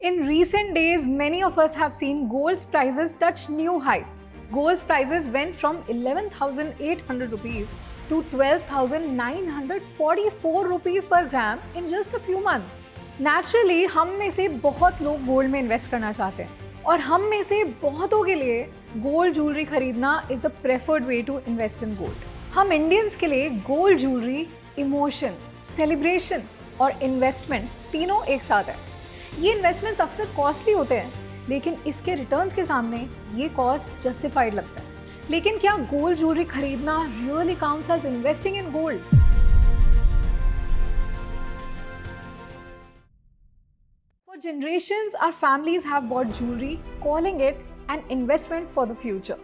In recent days, many of us have seen gold's prices touch new heights. Gold's prices went from 11,800 rupees to 12,944 rupees per gram in just a few months. Naturally, हम में से बहुत लोग gold में invest करना चाहते हैं और हम में से बहुतों के लिए गोल्ड ज्वेलरी खरीदना is the preferred way to invest in gold. हम इंडियंस के लिए गोल्ड ज्वेलरी इमोशन, सेलिब्रेशन और इन्वेस्टमेंट तीनों एक साथ है। ये इन्वेस्टमेंट्स अक्सर कॉस्टली होते हैं, लेकिन इसके रिटर्न्स के सामने ये कॉस्ट जस्टिफाइड लगता है। लेकिन क्या गोल्ड ज्वेलरी खरीदना really counts as investing in gold? For generations, our families have bought jewelry, calling it an investment for the future.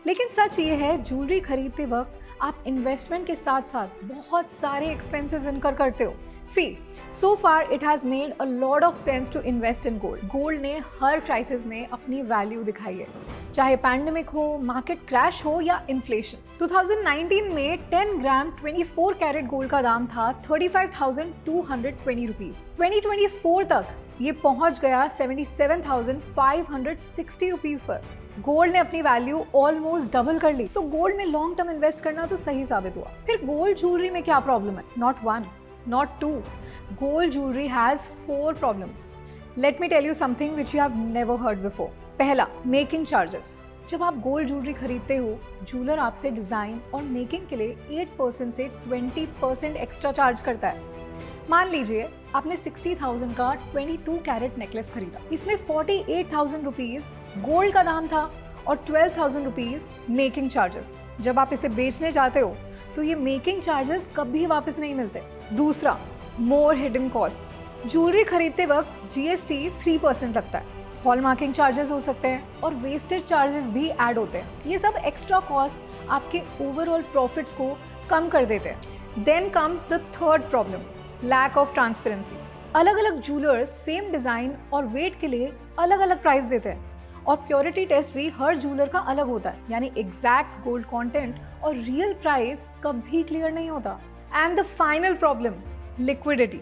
लेकिन सच ये है, ज्वेलरी खरीदते वक्त आप इन्वेस्टमेंट के साथ साथ बहुत सारे एक्सपेंसेस इनकर करते हो। See, so far it has made a lot of sense to invest in gold. Gold ने हर क्राइसिस में अपनी वैल्यू दिखाई है, चाहे पैंडेमिक हो, मार्केट क्रैश हो या इन्फ्लेशन। 2019 में 10 ग्राम 24 कैरेट गोल्ड का दाम था 35,220 रुपीज। 2024 तक ये पहुंच गया 77,560 रुपीज पर। गोल्ड ने अपनी वैल्यू ऑलमोस्ट डबल कर ली। तो गोल्ड में लॉन्ग टर्म इन्वेस्ट करना तो सही साबित हुआ। फिर गोल्ड ज्वेलरी में क्या प्रॉब्लम है? Not one, not two, gold jewellery has 4 problems. Let me tell you something which you have never heard before. पहला, मेकिंग चार्जेस। जब आप गोल्ड ज्वेलरी खरीदते हो, ज्वेलर आपसे डिजाइन और मेकिंग के लिए 8% से 20% एक्स्ट्रा चार्ज करता है। मान लीजिए आपने 60,000 का 22 कैरेट नेकलेस खरीदा। इसमें 48,000 रुपीज गोल्ड का दाम था और 12,000 रुपीज मेकिंग चार्जेस। जब आप इसे बेचने जाते हो तो ये मेकिंग चार्जेस कभी वापस नहीं मिलते। दूसरा, मोर हिडन कॉस्ट्स। ज्वेलरी खरीदते वक्त जीएसटी 3% लगता है, हॉलमार्किंग चार्जेस हो सकते हैं और वेस्टेज चार्जेस भी ऐड होते हैं। ये सब एक्स्ट्रा कॉस्ट आपके ओवरऑल प्रॉफिट्स को कम कर देते हैं। Then comes the third problem, lack of transparency. अलग अलग ज्वेलर्स सेम डिजाइन और वेट के लिए अलग अलग प्राइस देते हैं और प्योरिटी टेस्ट भी हर ज्वेलर का अलग होता है, यानी एग्जैक्ट गोल्ड कंटेंट और रियल प्राइस कभी क्लियर नहीं होता। And the final problem, liquidity.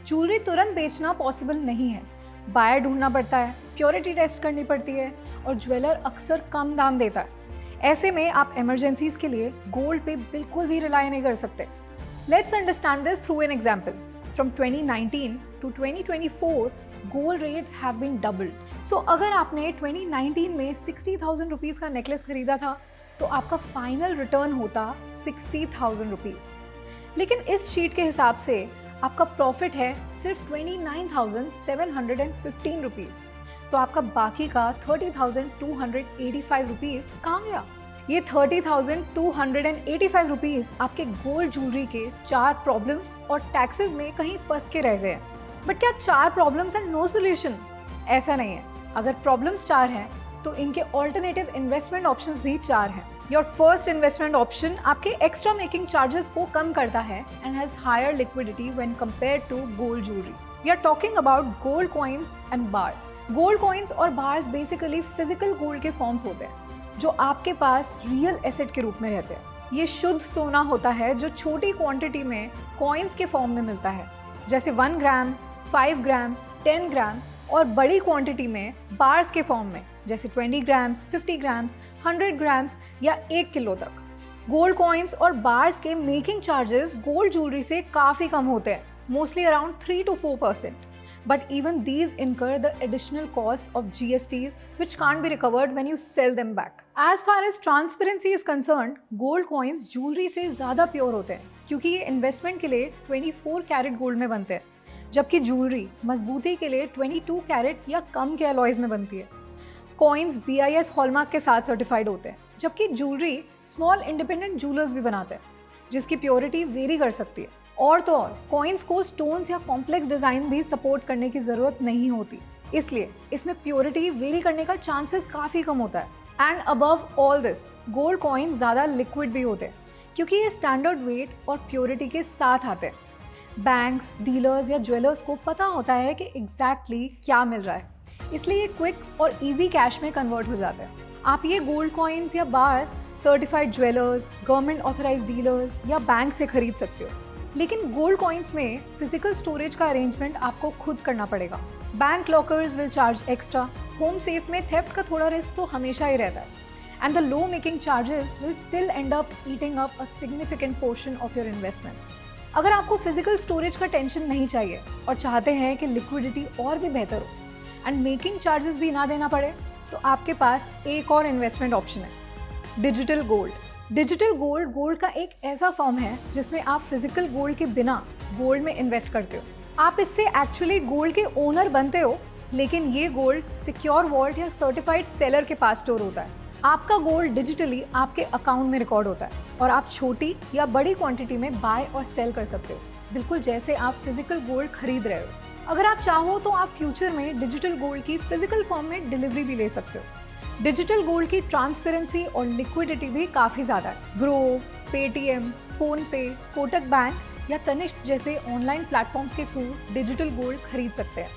Jewellery तुरंत बेचना पॉसिबल नहीं है, बायर ढूंढना पड़ता है, प्योरिटी टेस्ट करनी पड़ती है और ज्वेलर अक्सर कम दाम देता है। ऐसे में आप इमरजेंसीज के लिए गोल्ड पे बिल्कुल भी रिलाई नहीं कर सकते। Let's understand this through an example. From 2019 to 2024, gold rates have been doubled. So अगर आपने 2019 में 60,000 रुपीज़ का नेकलेस खरीदा था तो आपका फाइनल रिटर्न होता 60,000 रुपीज़। लेकिन इस शीट के हिसाब से आपका प्रॉफिट है सिर्फ 29,715 रुपीज़। तो आपका बाकी का 30,285 रुपीज़ कहाँ गया? ये 30,285 रुपीज़ आपके गोल्ड ज्वेलरी के 4 प्रॉब्लम्स और टैक्सेस में कहीं फंस के रह गए। बट क्या 4 प्रॉब्लम्स एंड नो सॉल्यूशन? ऐसा नहीं है। अगर प्रॉब्लम्स 4 हैं तो इनके ऑल्टरनेटिव इन्वेस्टमेंट ऑप्शंस भी 4 हैं। योर फर्स्ट इन्वेस्टमेंट ऑप्शन आपके एक्स्ट्रा मेकिंग चार्जेस को कम करता है and has higher liquidity when compared to gold jewellery. We are talking about gold coins and bars. Gold coins और bars basically physical gold के forms होते हैं जो आपके पास रियल एसेट के रूप में रहते हैं। ये शुद्ध सोना होता है जो छोटी क्वांटिटी में कॉइन्स के फॉर्म में मिलता है, जैसे 1 ग्राम, 5 ग्राम, 10 ग्राम, और बड़ी क्वांटिटी में बार्स के फॉर्म में, जैसे 20 ग्राम्स, 50 ग्राम्स, 100 ग्राम्स या 1 किलो तक। गोल्ड कॉइन्स और बार्स के मेकिंग चार्जेस गोल्ड ज्वेलरी से काफ़ी कम होते हैं, mostly around 3 to 4%. But even these incur the additional costs of GSTs which can't be recovered when you sell them back. As far as transparency is concerned, gold coins jewellery से ज़्यादा pure होते हैं क्योंकि ये investment के लिए 24 carat gold में बनते हैं, जबकि ज्वेलरी मजबूती के लिए 22 कैरेट या कम के अलॉयज में बनती है। कॉइन्स BIS हॉलमार्क के साथ सर्टिफाइड होते हैं, जबकि ज्वेलरी स्मॉल इंडिपेंडेंट ज्वेलर्स भी बनाते हैं जिसकी प्योरिटी वेरी कर सकती है। और तो और कॉइन्स को स्टोन्स या कॉम्प्लेक्स डिजाइन भी सपोर्ट करने की जरूरत नहीं होती, इसलिए इसमें प्योरिटी वेरी करने का चांसेस काफ़ी कम होता है। And above all this, gold coin ज़्यादा लिक्विड भी होते हैं क्योंकि ये स्टैंडर्ड वेट और प्योरिटी के साथ आते हैं। बैंक्स, डीलर्स या ज्वेलर्स को पता होता है कि एग्जैक्टली क्या मिल रहा है, इसलिए ये क्विक और ईजी कैश में कन्वर्ट हो जाता है। आप ये गोल्ड कॉइन्स या bars certified jewellers, government authorised dealers या बैंक से खरीद सकते हो। लेकिन गोल्ड कॉइन्स में फिजिकल स्टोरेज का अरेंजमेंट आपको खुद करना पड़ेगा। Bank lockers will charge extra. Home safe में थेफ्ट का थोड़ा रिस्क तो हमेशा ही रहता है, and the low making charges will still and up eating up a significant portion of your investments. अगर आपको फिजिकल स्टोरेज का टेंशन नहीं चाहिए और चाहते हैं कि लिक्विडिटी और भी बेहतर हो एंड मेकिंग चार्जेस भी ना देना पड़े, तो आपके पास एक और इन्वेस्टमेंट ऑप्शन है, digital gold. Digital gold gold का एक ऐसा फॉर्म है जिसमें आप फिजिकल गोल्ड के बिना गोल्ड में इन्वेस्ट करते हो। आप इससे एक्चुअली गोल्ड के ओनर बनते हो, लेकिन ये गोल्ड सिक्योर वॉल्ट या सर्टिफाइड सेलर के पास स्टोर होता है। आपका गोल्ड डिजिटली आपके अकाउंट में रिकॉर्ड होता है और आप छोटी या बड़ी क्वांटिटी में बाय और सेल कर सकते हो, बिल्कुल जैसे आप फिजिकल गोल्ड खरीद रहे हो। अगर आप चाहो तो आप फ्यूचर में डिजिटल गोल्ड की फिजिकल फॉर्म में डिलीवरी भी ले सकते हो। डिजिटल गोल्ड की ट्रांसपेरेंसी और लिक्विडिटी भी काफ़ी ज़्यादा है। Grow, Paytm, PhonePe, Kotak bank या तनिष्क जैसे ऑनलाइन प्लेटफॉर्म्स के थ्रू डिजिटल गोल्ड खरीद सकते हैं।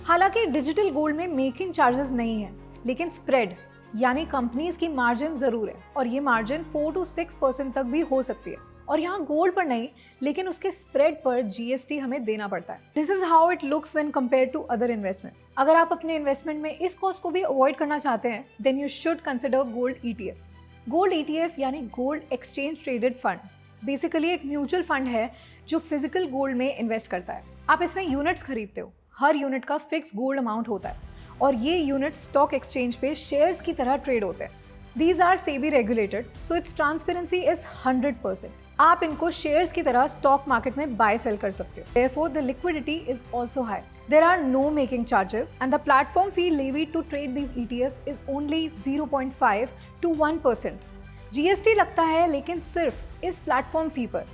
हालांकि डिजिटल गोल्ड में मेकिंग चार्जेस नहीं है, लेकिन स्प्रेड यानी कंपनीज की मार्जिन ज़रूर है, और ये मार्जिन 4 to 6% तक भी हो सकती है। और यहाँ गोल्ड पर नहीं, लेकिन उसके स्प्रेड पर जीएसटी हमें देना पड़ता है। This is how it looks when compare to other investments. अगर आप अपने इन्वेस्टमेंट में इस कॉस्ट को भी अवॉइड करना चाहते हैं, then you should consider gold ETFs. Gold ETF यानी gold exchange traded fund basically एक म्यूचुअल फंड है जो फिजिकल गोल्ड में इन्वेस्ट करता है। आप इसमें यूनिट्स खरीदते हो, हर यूनिट का फिक्स गोल्ड अमाउंट होता है और ये यूनिट स्टॉक एक्सचेंज पे शेयर्स की तरह ट्रेड होते हैं। These are SEBI regulated, so its transparency is 100%. आप इनको शेयर्स की तरह स्टॉक मार्केट में बाय सेल कर सकते हो। Therefore, the liquidity is also high. There are no making charges, and the platform fee levied to trade these ETFs is only 0.5 to 1%. GST लगता है, लेकिन सिर्फ इस प्लेटफॉर्म फी पर।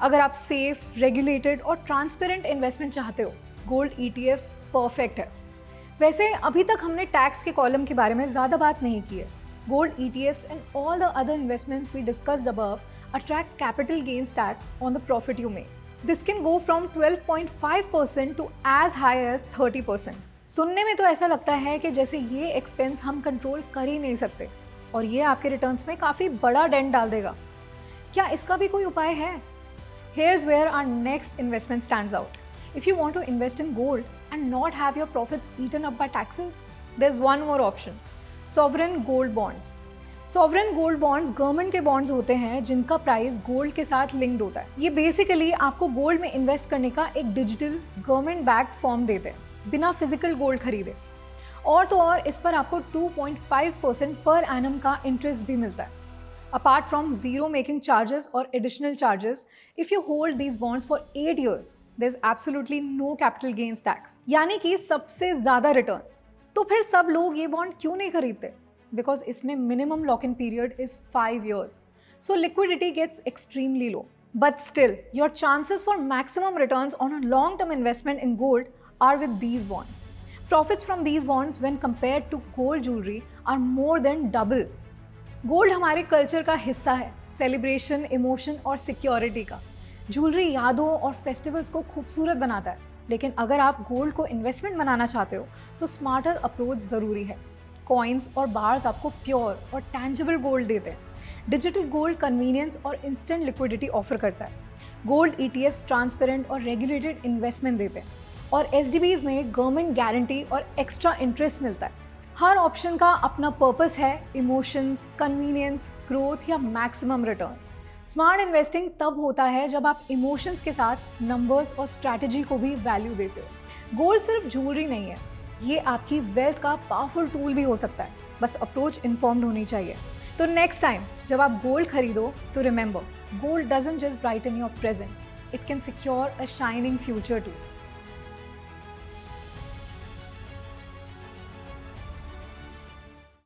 अगर आप सेफ, रेगुलेटेड और ट्रांसपेरेंट इन्वेस्टमेंट चाहते हो, गोल्ड ETFs परफेक्ट है। वैसे अभी तक हमने टैक्स के कॉलम के बारे में ज़्यादा बात नहीं की है। Gold ETFs and all the other investments we discussed above attract capital gains tax on the profit you make. This can go from 12.5% to as high as 30%. सुनने में तो ऐसा लगता है कि जैसे ये एक्सपेंस हम कंट्रोल कर ही नहीं सकते और ये आपके रिटर्न्स में काफ़ी बड़ा डेंट डाल देगा। क्या इसका भी कोई उपाय है? Here's where our next investment stands out. If you want to invest in gold and not have your profits eaten up by taxes, there's one more option. Sovereign gold bonds. Sovereign gold bonds government के bonds होते हैं जिनका price gold के साथ linked होता है। ये basically आपको गोल्ड में इन्वेस्ट करने का एक डिजिटल गवर्नमेंट बैक्ड फॉर्म देते हैं बिना फिजिकल गोल्ड खरीदे। और तो और इस पर आपको 2.5% पर एनम का इंटरेस्ट भी मिलता है। Apart from zero making charges और additional charges, if you hold these bonds for 8 years, there is absolutely no capital gains tax, यानी कि सबसे ज़्यादा रिटर्न। तो फिर सब लोग ये बॉन्ड क्यों नहीं खरीदते? बिकॉज इसमें minimum lock in period is 5 years, so liquidity gets extremely low. But still your chances for maximum returns on a long term investment in gold are with these bonds. Profits from these bonds when compared to gold jewellery are more than double. Gold हमारे culture का हिस्सा है, celebration, emotion और security का। Jewellery यादों और festivals को खूबसूरत बनाता है, लेकिन अगर आप गोल्ड को इन्वेस्टमेंट बनाना चाहते हो तो स्मार्टर अप्रोच ज़रूरी है। कॉइन्स और बार्स आपको प्योर और टैंजिबल गोल्ड देते हैं। डिजिटल गोल्ड कन्वीनियंस और इंस्टेंट लिक्विडिटी ऑफर करता है। गोल्ड ETFs ट्रांसपेरेंट और रेगुलेटेड इन्वेस्टमेंट देते हैं और SGBs में गवर्नमेंट गारंटी और एक्स्ट्रा इंटरेस्ट मिलता है। हर ऑप्शन का अपना पर्पस है, इमोशंस, कन्वीनियंस, ग्रोथ या मैक्सिमम रिटर्न्स। स्मार्ट इन्वेस्टिंग तब होता है जब आप इमोशंस के साथ नंबर्स और स्ट्रैटेजी को भी वैल्यू देते हो। गोल्ड सिर्फ ज्वेलरी नहीं है, ये आपकी वेल्थ का पावरफुल टूल भी हो सकता है, बस अप्रोच इन्फॉर्म्ड होनी चाहिए। तो नेक्स्ट टाइम जब आप गोल्ड खरीदो तो remember, gold doesn't just brighten your present, it can secure a shining future to.